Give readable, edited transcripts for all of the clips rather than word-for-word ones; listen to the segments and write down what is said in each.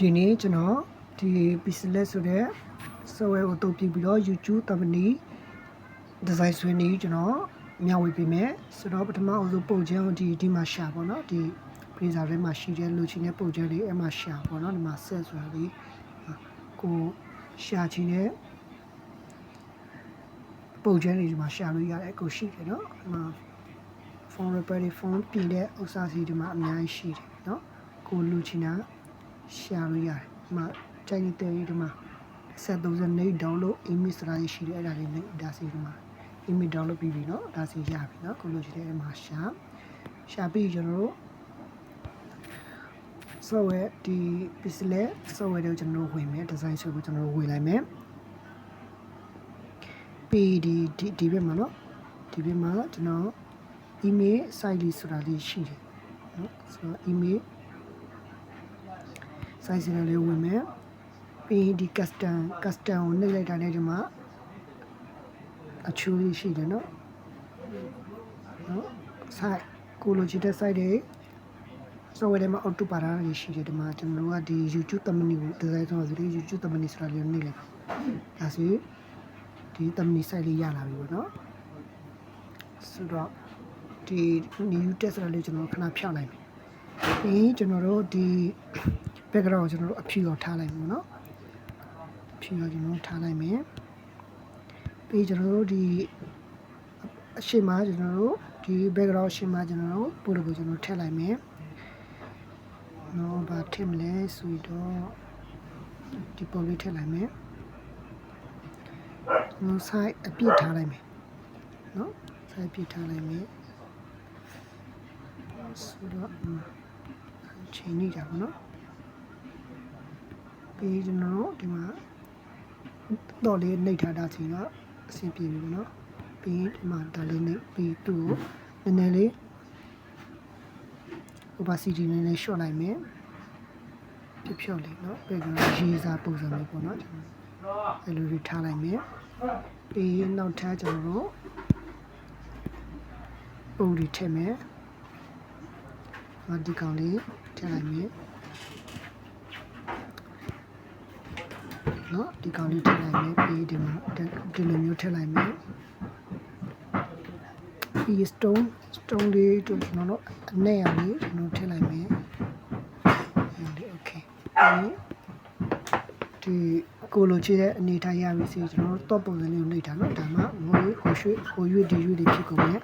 ဒီနေ့ကျွန်တော်ဒီ Pixelate ဆိုတဲ့ software ကိုအသုံးပြုပြီးတော့ YouTube thumbnail design ဆွဲနေကျွန်တော်မျှဝေပေးမယ်ဆိုတော့ပထမအဆုံးပုံချမ်းကိုဒီမှာရှာပေါ့နော်ဒီ browser ထဲမှာရှိတဲ့လိုချင်တဲ့ပုံချမ်းလေးအဲ့မှာရှာပေါ့နော်ဒီမှာ set ဆိုတာလေးကိုရှာချင်တဲ့ပုံချမ်းလေးဒီမှာရှာလို့ရတယ်ကိုရှိတယ်နော်ဒီမှာ phone repair phone ပြင်တဲ့ဥစ္စာစီဒီမှာအများကြီးရှိတယ်နော်ကိုလိုချင်တာရှာလို့ရတယ်ဒီမှာချိန်နေတဲ့ဒီမှာဆက်32 download image ဆိုတာရှိတယ်အဲ့ဒါလေးနဲ့ဒါစီဒီမှာ image download ပြီးပြီเนาะဒါစီရပြီเนาะကိုလိုချင်တဲ့အဲ့မှာရှာပြီးကျွန်တော်တို့ software ဒီ Pixelate software တွေကိုကျွန်တော်တို့ဝင်မယ် design ဆိုပြီးကျွန်တော်တို့ဝင်လိုက်မယ်ပြီးဒီဘက်မှာเนาะဒီဘက်မှာကျွန်တော် image site လေးဆိုတာလေးရှိတယ်เนาะဆိုတော့ image site စရာလေးဝင်မယ်ပြီးဒီ custom ကိုနှိပ်လိုက်တာနဲ့ဒီမှာအချိုးလေးရှိတယ်เนาะ site ကိုလိုချင်တဲ့ site တွေ software ထဲမှာ auto ပါတာလေးရှိတယ်ဒီမှာကျွန်တော်တို့ကဒီ YouTube thumbnail ကို design ဆိုတော့ဒီ YouTube thumbnail ဆိုတာလေးနှိပ်လိုက်ဒါဆိုဒီ thumbnail site လေးရလာပြီပေါ့เนาะဆိုတော့ဒီ new text ဆိုတာလေးကျွန်တော်ခဏဖြောက်လိုက်မယ်ပြီးကျွန်တော်တို့ဒီ background ကိုကျွန်တော်တို့အဖြူအောင်ထားလိုက်မယ်เนาะအဖြူအောင်ကျွန်တော်ထားလိုက်မယ်ပြီးကျွန်တော်တို့ဒီအရှိမကျွန်တော်တို့ဒီ background အရှိမကျွန်တော်တို့ပို့လို့ကိုကျွန်တော်ထည့်လိုက်မယ်နော်ဘာထည့်မလဲဆိုတော့ဒီပုံလေးထည့်လိုက်မယ်နော် site အပြည့်ထားလိုက်မယ်နော် site ပြည့်ထားလိုက်မယ်ဆိုတော့ချိန်နေတာပေါ့နော်ပြီးကျွန်တော်တို့ဒီမှာတော့လေးနှိပ်ထားတာချိန်တော့အဆင်ပြေပြီပေါ့နော်ပြီးဒီမှာဒါလေးနှိပ်ပြီးသူ့ကိုနည်းနည်းလေး opacity နည်းနည်း short လိုက်မယ်ဖြော့လေးเนาะပြီးတော့ရေးစားပုံစံမျိုးပေါ့เนาะအဲ့လိုတွေထားလိုက်မယ်ပြီးနောက်ထပ်ကျွန်တော်တို့ပုံတွေထည့်မယ်ဒီကောင်လေးထည့်လိုက်မယ်เนาะဒီကောင်လေးထည့်လိုက်မယ်ပြီးဒီမှာဒီလိုမျိုးထည့်လိုက်မယ်ပြီး stone လေးတို့ကျွန်တော်တို့အနက်ရလေးကျွန်တော်ထည့်လိုက်မယ်โอเคဒီကိုလိုချစ်တဲ့အနေထားရပြီစီကျွန်တော်တို့ top ပုံစံလေးကိုနှိပ်တာเนาะဒါမှငိုရွေ့ဒီရွေ့တွေဖြစ်ကုန်ရဲ့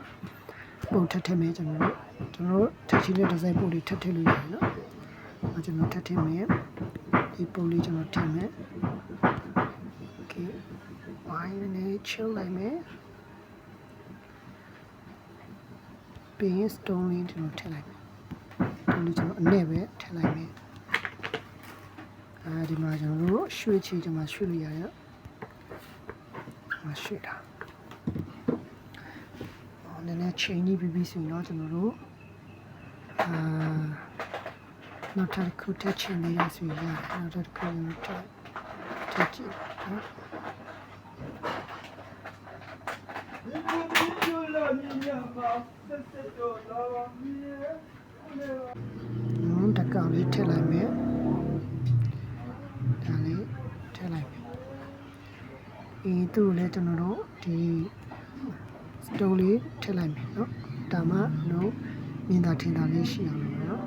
ပုံထပ်မယ်ကျွန်တော်တို့ထပ်ချင်တဲ့ design ပုံတွေထပ်လို့ရတယ်เนาะကျွန်တော်ထပ်ထည့်မယ်ဒီပုံလေးကျွန်တော်ထည့်မယ် okay ဝိုင်းနေချိုးလိုက်မယ်ပြီး stone လေးကျွန်တော်ထည့်လိုက်မယ်ဒီလိုကျွန်တော်အနည်းပဲထည့်လိုက်မယ်ဒီမှာကျွန်တော်တို့ရွှေ့ချီဒီမှာရွှေ့လို့ရတယ်ရွှေ့တာနည်းနည်းချိန်ကြီးပြီးဆိုရင်တော့ကျွန်တော်တို့နောက်ထပ်ခုထပ်ချိန်လေးရဆိုရင်နောက်ထပ်ခုထပ်ကြည့်နော်တကောင်လေးထည့်လိုက်မယ်ဒါလေးထည့်လိုက်မယ်သူ့ကိုလည်းကျွန်တော်တို့ဒီစတိုးလေးထည့်လိုက်မယ်เนาะဒါမှတော့မြင်သာထင်သာလေးရှိအောင်လို့เนาะ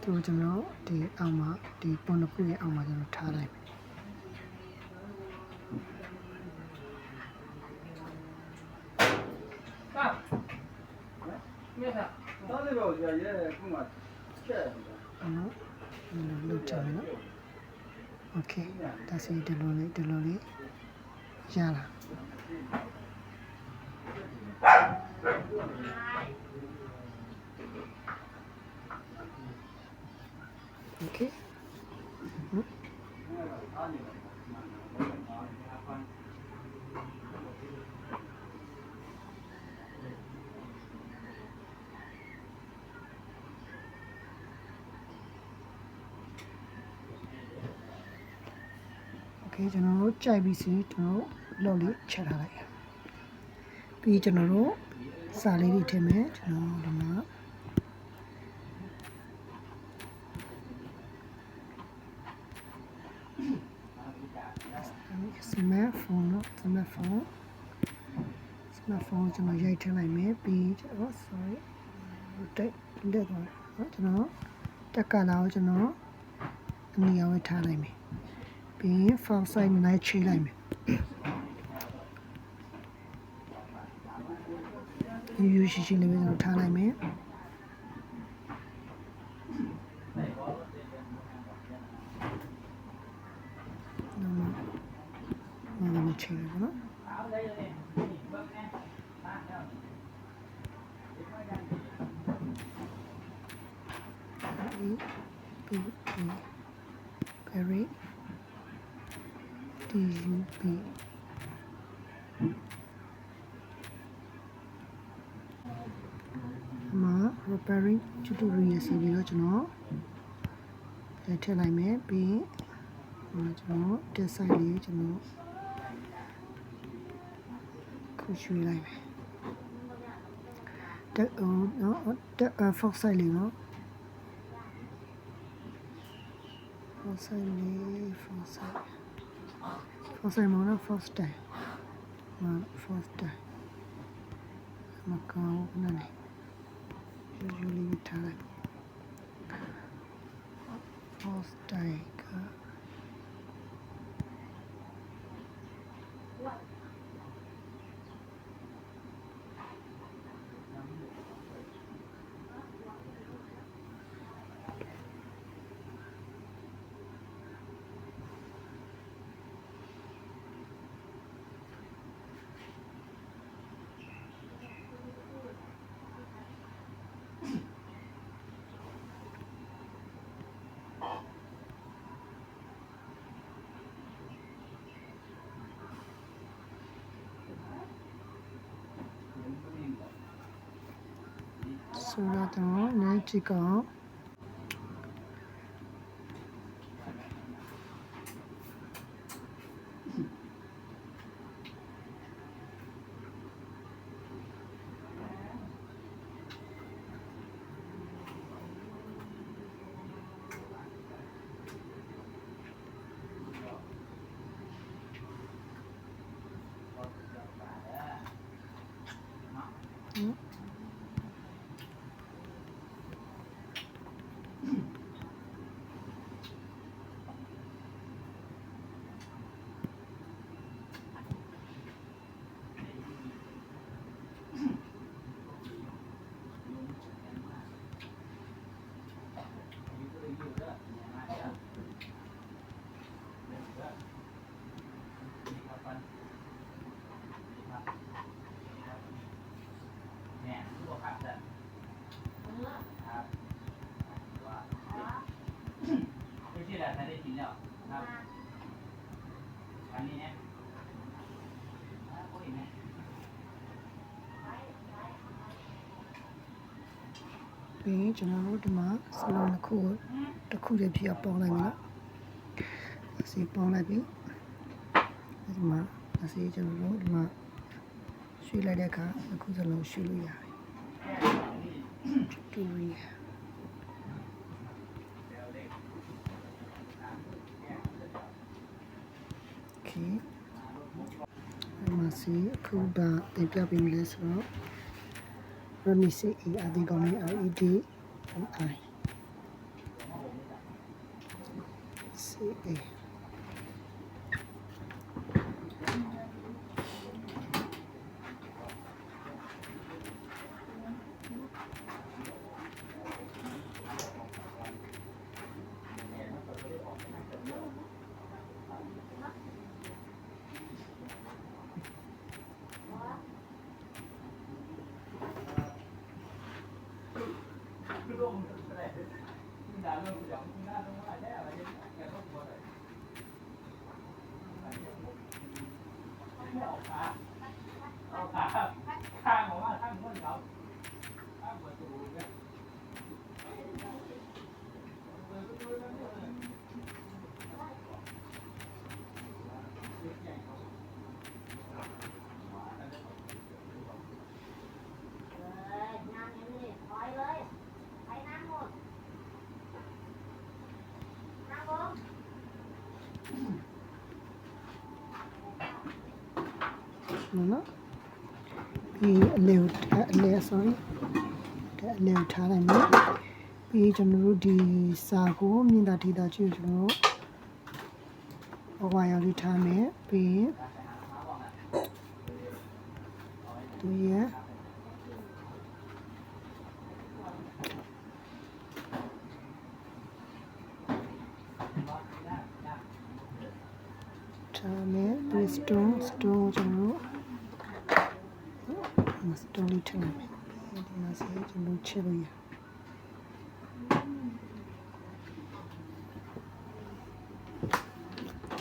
သူကျွန်တော်ဒီအောက်မှာဒီပုံတစ်ခုရဲ့အောက်မှာကျွန်တော်ထားလိုက်မယ်到那边我觉得也不嘛，这。လုပ်ချင်တယ်နော်โอเคဒါစီဒီလိုလေးရလာโอเคကျွန်တော်တို့ကြိုက်ပြီးစီကျွန်တော် လော်လေးချက်ထားလိုက်ပြီးကျွန်တော်တို့စာလေးတွေထည့်မယ်ကျွန်တော်ဒီမှာစမတ်ဖုန်းကျွန်တော်ရိုက်ထည့်လိုက်မယ်ပြီးကျွန်တော် sorry တက်လက်သွားကျွန်တော်တက်ကလာကိုကျွန်တော်အနီရောထားလိုက်မယ်ပြီး font size နဲ့ချိန်လိုက်မယ်ယူရှိလေးပဲကျွန်တော်ထားလိုက်မယ်နော်ချိန်ရပါတော့very DUB မှာ repairing tutorial စီပြီးတော့ကျွန်တော်ထည့်လိုက်မယ်ပြီးကျွန်တော် design လေးကျွန်တော်ခုရွှေ့လိုက်မယ်တက်နော် font size လေးနော်font size မနော် font style မကောင်းဘူးနော်ယူလေးထားလိုက် font style ကဆိုတော့နိုင်ချီကောင်ပြီးကျွန်တော်တို့ဒီမှာစလုံးတစ်ခုတည်းပြပေါင်းလိုက်မယ်နော်စီပေါင်းလိုက်ပြီဒီမှာစီကျွန်တော်တို့ဒီမှာရွှေ့လိုက်တဲ့အခါတစ်ခုစလုံးရွှေ့လို့ရတယ်တူရီဒီမှာစီအခုဒါတင်ပြပေးမယ်ဆိုတော့Let me see. I think on LED and I. See. နော်ဒီအလဲ sorry တဲ့အလဲထားလိုက်မယ်ပြီးကျွန်တော်တို့ဒီစာကိုမြင်တာဒေတာကြည့်ကျွန်တော်တို့ဘဝရောက်လေးထားမယ်ပြီးသူရဲ့ထားမယ်ပြီး stone ကျွန်တော်တို့stone လေးထည့်လိုက်မယ်ဒီမှာဆက်ကျွန်တော်ချက်လို့ရ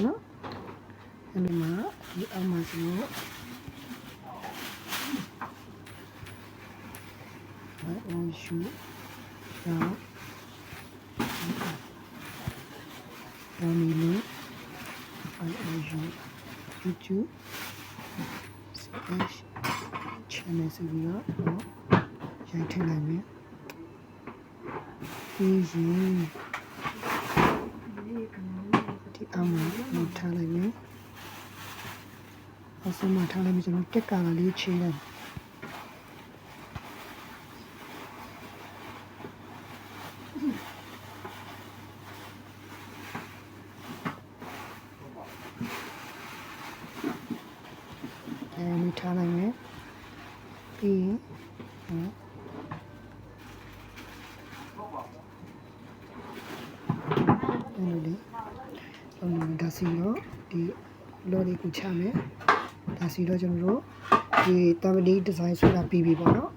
နော်အဲ့ဒီမှာဒီအောက်မှာကျွန်တော်ရှုတော့မီလေး YouTube channel ဆိုပြီးတော့ရိုက်ထည့်လိုက်မယ်ပြီးရင်ဒီအောက်မှာထားလိုက်မယ်အစမှာထားလိုက်မယ်ကျွန်တော်တက်ကာလာလေးချေးလိုက်အဲဒီထားလိုက်မယ်ပြီးရင်ဒါစီတော့ဒီလော်လေးကိုချမယ်ဒါစီတော့ကျွန်တော်တို့ဒီတမ်ဘလီဒီဇိုင်းဆိုတာပြီးပြီပေါ့နော်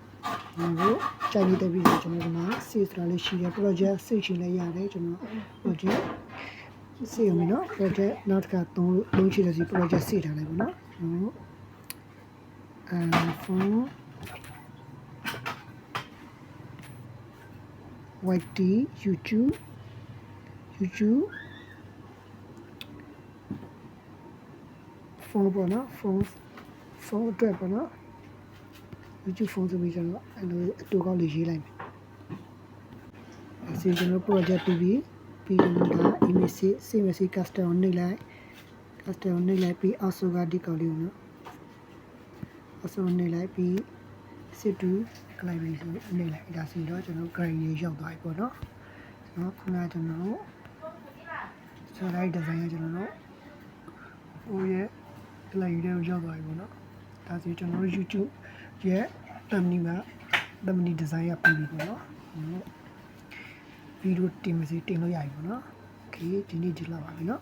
ကျွန်တော်တို့ကြိုက်နေတဲ့ပြီးဆိုကျွန်တော်ဒီမှာ save ဆိုတာလေးရှိတယ် project save ရှင်လည်းရတယ်ကျွန်တော် project save မယ်နော် project နောက်တစ်ခါသုံးရှိတယ်စီ project save ထားလိုက်ပေါ့နော်iPhone YT YouTube phone ပေါ့နော် phone အတွက်ပေါ့နော် YouTube phone ဆိုပြီးကျွန်တော်အဲ့လိုအတူကောက်လေးရေးလိုက်မယ်အဲ့ဒီကျွန်တော် project ပြီးကျွန်တော်ဒါ image save custom နှိပ်လိုက်ပြီးအောက်ဆိုကဒီကောက်လေးကိုနော်အောက်ဆိုနှိပ်လိုက်ပြီးစစ်တူကလိုက်ပြီးဆိုနှိပ်လိုက်ဒါဆိုတော့ကျွန်တော် grade ရေးရောက်သွားပြီပေါ့နော်ခုနကကျွန်တော်တို့ဆိုလိုက် design ကကျွန်တော်တို့ဟိုရဲ့ကလိုက်ရေးကိုရောက်သွားပြီပေါ့နော်ဒါဆိုကျွန်တော်တို့ YouTube ရဲ့ thumbnail design ရပြီးပြီပေါ့နော်ဗီဒီယိုတင်လို့ရပြီပေါ့နော်โอเคဒီနေ့ဒီလောက်ပါပြီနော်